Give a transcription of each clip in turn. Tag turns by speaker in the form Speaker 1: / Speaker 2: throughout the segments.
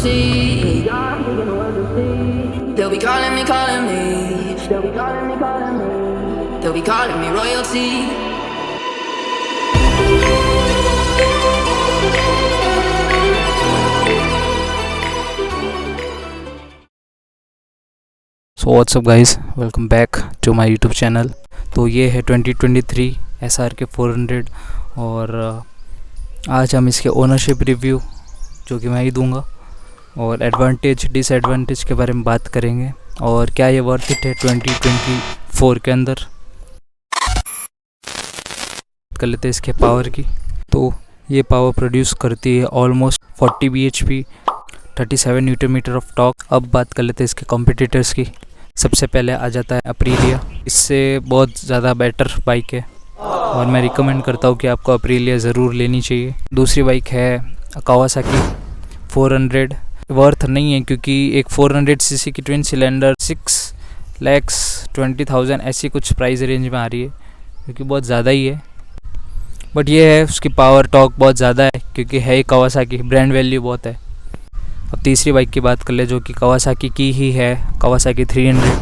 Speaker 1: see. They'll be calling me, calling me. They'll be calling me royalty.
Speaker 2: So what's up guys, welcome back to my YouTube channel. तो ये है 2023 SRK 400 और आज हम इसके ownership review जो कि मैं ही दूंगा और एडवांटेज डिसएडवांटेज के बारे में बात करेंगे और क्या ये वर्थ इट है 2024 के अंदर। कर लेते हैं इसके पावर की। तो ये पावर प्रोड्यूस करती है almost 40 bhp, 37 Newton of torque. अब बात कर लेते हैं इसके कॉम्पिटिटर्स की। सबसे पहले आ जाता है अप्रीलिया। इससे बहुत ज़्यादा बेटर बाइक है और मैं रिकमेंड करता हूँ कि आपको अप्रीलिया ज़रूर लेनी चाहिए। दूसरी बाइक है कावासाकी 400। वर्थ नहीं है क्योंकि एक 400 cc की ट्विन सिलेंडर 6,20,000 ऐसी कुछ प्राइस रेंज में आ रही है, क्योंकि बहुत ज़्यादा ही है। बट ये है उसकी पावर टॉर्क बहुत ज़्यादा है क्योंकि है कावासाकी, ब्रांड वैल्यू बहुत है। अब तीसरी बाइक की बात कर ले जो कि कावासाकी की ही है, कावासाकी 300।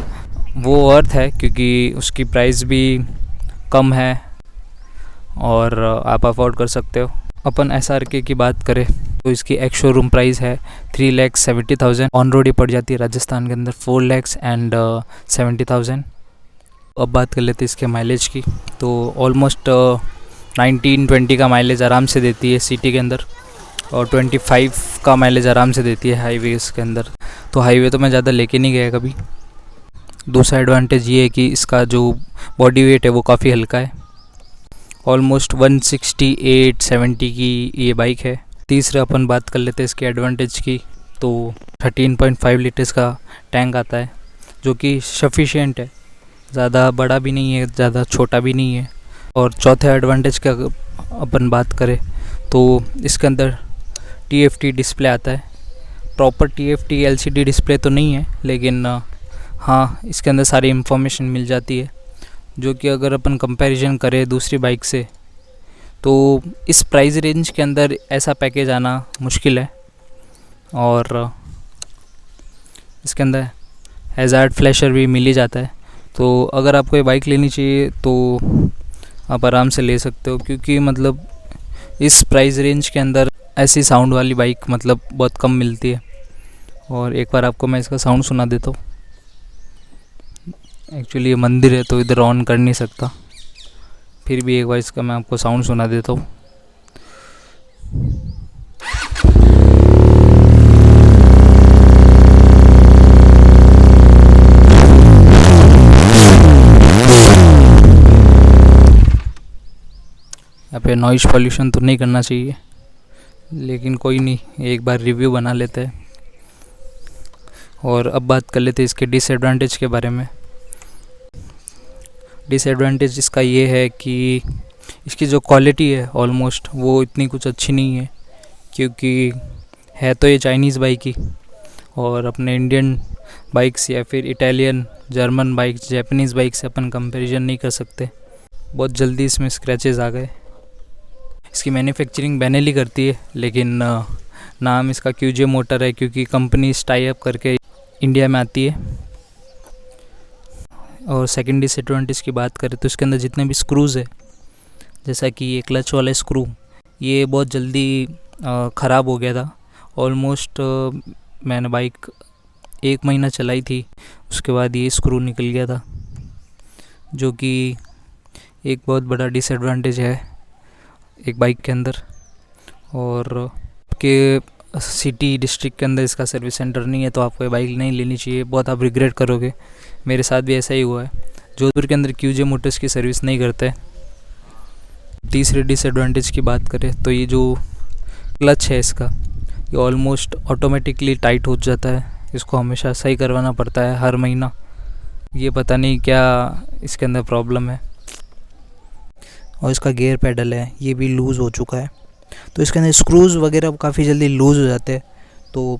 Speaker 2: वो वर्थ है क्योंकि उसकी प्राइस भी कम है और आप अफोर्ड कर सकते हो। अपन SRK की बात करें तो इसकी एक शोरूम प्राइस है 3,70,000। ऑन रोड ही पड़ जाती है राजस्थान के अंदर 4,70,000। अब बात कर लेते हैं इसके माइलेज की। तो ऑलमोस्ट 19-20 का माइलेज आराम से देती है सिटी के अंदर और 25 का माइलेज आराम से देती है हाईवेज के अंदर। तो हाईवे तो मैं ज़्यादा लेके नहीं गया कभी। दूसरा एडवांटेज ये है कि इसका जो बॉडी वेट है वो काफ़ी हल्का है, ऑलमोस्ट 168-70 की ये बाइक है। तीसरा अपन बात कर लेते हैं इसके एडवांटेज की। तो 13.5 लीटर्स का टैंक आता है जो कि सफिशिएंट है, ज़्यादा बड़ा भी नहीं है ज़्यादा छोटा भी नहीं है। और चौथे एडवांटेज का अपन बात करें तो इसके अंदर TFT डिस्प्ले आता है। प्रॉपर TFT LCD डिस्प्ले तो नहीं है, लेकिन हाँ इसके अंदर सारी इन्फॉर्मेशन मिल जाती है, जो कि अगर अपन कंपैरिजन करें दूसरी बाइक से तो इस प्राइस रेंज के अंदर ऐसा पैकेज आना मुश्किल है। और इसके अंदर हैज़ार्ड फ्लैशर भी मिल ही जाता है। तो अगर आपको ये बाइक लेनी चाहिए तो आप आराम से ले सकते हो, क्योंकि मतलब इस प्राइस रेंज के अंदर ऐसी साउंड वाली बाइक मतलब बहुत कम मिलती है। और एक बार आपको मैं इसका साउंड सुना देता हूँ। एक्चुअली ये मंदिर है तो इधर ऑन कर नहीं सकता, फिर भी एक बार इसका मैं आपको साउंड सुना देता हूँ। यहाँ पे नॉइज़ पॉल्यूशन तो नहीं करना चाहिए, लेकिन कोई नहीं, एक बार रिव्यू बना लेते हैं। और अब बात कर लेते हैं इसके डिसएडवांटेज के बारे में। डिसएडवांटेज इसका ये है कि इसकी जो क्वालिटी है ऑलमोस्ट वो इतनी कुछ अच्छी नहीं है, क्योंकि है तो ये चाइनीज़ बाइक ही और अपने इंडियन बाइक्स या फिर Italian, German bikes, Japanese bike से अपन कंपैरिजन नहीं कर सकते। बहुत जल्दी इसमें स्क्रैचेस आ गए। इसकी मैन्युफैक्चरिंग बेनेली करती है, लेकिन नाम इसका QJ मोटर है क्योंकि कंपनी टाई अप करके इंडिया में आती है। और सेकेंड डिसएडवांटेज की बात करें तो इसके अंदर जितने भी स्क्रूज़ है, जैसा कि ये क्लच वाला स्क्रू, ये बहुत जल्दी ख़राब हो गया था। ऑलमोस्ट मैंने बाइक 1 महीना चलाई थी, उसके बाद ये स्क्रू निकल गया था, जो कि एक बहुत बड़ा डिसएडवांटेज है एक बाइक के अंदर। और के सिटी डिस्ट्रिक्ट के अंदर इसका सर्विस सेंटर नहीं है तो आपको ये बाइक नहीं लेनी चाहिए, बहुत आप रिग्रेट करोगे। मेरे साथ भी ऐसा ही हुआ है। जोधपुर के अंदर QJ मोटर्स की सर्विस नहीं करते। तीसरे डिसएडवांटेज की बात करें तो ये जो क्लच है इसका, ये ऑलमोस्ट ऑटोमेटिकली टाइट हो जाता है, इसको हमेशा सही करवाना पड़ता है हर महीना। ये पता नहीं क्या इसके अंदर प्रॉब्लम है। और इसका गियर पैडल है ये भी लूज़ हो चुका है, तो इसके अंदर स्क्रूज़ वगैरह काफ़ी जल्दी लूज़ हो जाते हैं। तो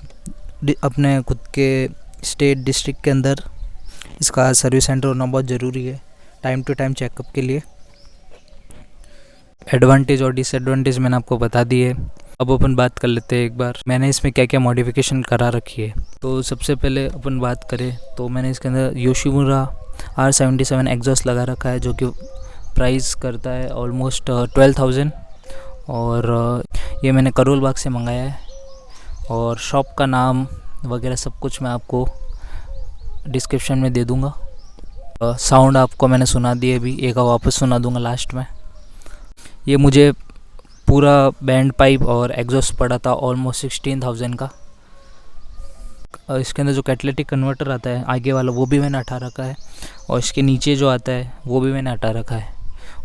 Speaker 2: अपने खुद के स्टेट डिस्ट्रिक्ट के अंदर इसका सर्विस सेंटर होना बहुत ज़रूरी है टाइम टू टाइम चेकअप के लिए। एडवांटेज और डिसएडवांटेज मैंने आपको बता दी है। अब अपन बात कर लेते हैं एक बार मैंने इसमें क्या क्या मॉडिफिकेशन करा रखी है। तो सबसे पहले अपन बात करें तो मैंने इसके अंदर योशिमुरा R77 एग्जॉस्ट लगा रखा है, जो कि प्राइस करता है ऑलमोस्ट 12,000 और ये मैंने करोल बाग से मंगाया है। और शॉप का नाम वगैरह सब कुछ मैं आपको डिस्क्रिप्शन में दे दूँगा। साउंड आपको मैंने सुना दिए, अभी एक वापस सुना दूँगा लास्ट में। ये मुझे पूरा बैंड पाइप और एग्जॉस्ट पड़ा था ऑलमोस्ट 16,000 का। इसके अंदर जो कैटलिटिक कन्वर्टर आता है आगे वाला वो भी मैंने हटा रखा है, और इसके नीचे जो आता है वो भी मैंने हटा रखा है।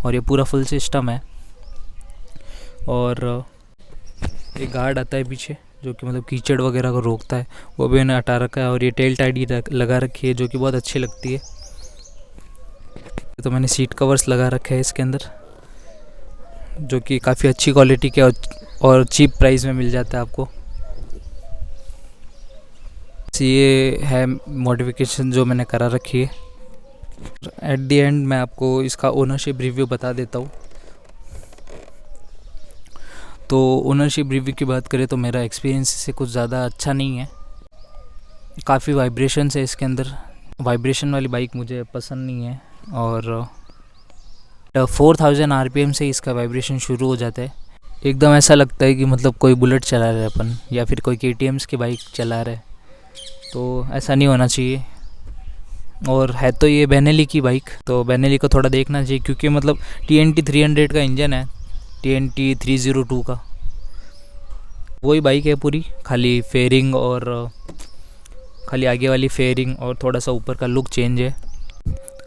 Speaker 2: और ये पूरा फुल सिस्टम है। और एक गार्ड आता है पीछे जो कि मतलब कीचड़ वगैरह को रोकता है, वो भी मैंने हटा रखा है। और ये टेल टाइडी लगा रखी है जो कि बहुत अच्छी लगती है। तो मैंने सीट कवर्स लगा रखे हैं इसके अंदर, जो कि काफ़ी अच्छी क्वालिटी के और चीप प्राइस में मिल जाता है आपको। ये है मॉडिफिकेशन जो मैंने करा रखी है। एट द एंड मैं आपको इसका ओनरशिप रिव्यू बता देता हूँ। तो ओनरशिप रिव्यू की बात करें तो मेरा एक्सपीरियंस इससे कुछ ज़्यादा अच्छा नहीं है। काफ़ी वाइब्रेशंस है इसके अंदर, वाइब्रेशन वाली बाइक मुझे पसंद नहीं है। और 4,000 RPM से इसका वाइब्रेशन शुरू हो जाता है। एकदम ऐसा लगता है कि मतलब कोई बुलेट चला रहे अपन या फिर कोई KTM's की बाइक चला रहे। तो ऐसा नहीं होना चाहिए। और है तो ये बेनेली की बाइक, तो बेनेली को थोड़ा देखना चाहिए, क्योंकि मतलब TNT 300 का इंजन है, TNT 302 का वही बाइक है पूरी। खाली फेयरिंग और खाली आगे वाली फेयरिंग और थोड़ा सा ऊपर का लुक चेंज है।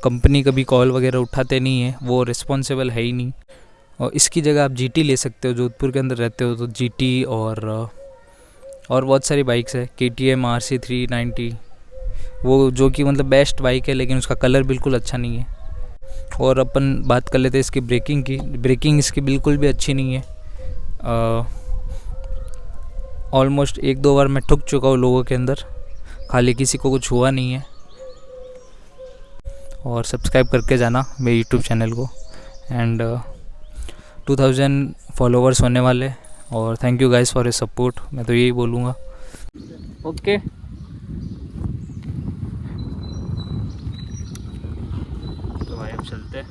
Speaker 2: कंपनी कभी कॉल वगैरह उठाते नहीं है, वो रिस्पॉन्सिबल है ही नहीं। और इसकी जगह आप GT ले सकते हो, जोधपुर के अंदर रहते हो तो GT और बहुत सारी बाइक्स है, KTM RC390 वो जो कि मतलब बेस्ट बाइक है, लेकिन उसका कलर बिल्कुल अच्छा नहीं है। और अपन बात कर लेते हैं इसकी ब्रेकिंग की। ब्रेकिंग इसकी बिल्कुल भी अच्छी नहीं है। ऑलमोस्ट 1-2 बार मैं ठुक चुका हूँ लोगों के अंदर, खाली किसी को कुछ हुआ नहीं है। और सब्सक्राइब करके जाना मेरे यूट्यूब चैनल को। एंड 2000 फॉलोवर्स होने वाले, और thank you guys for your support, मैं तो यही बोलूँगा। ओके तो भाई अब चलते हैं।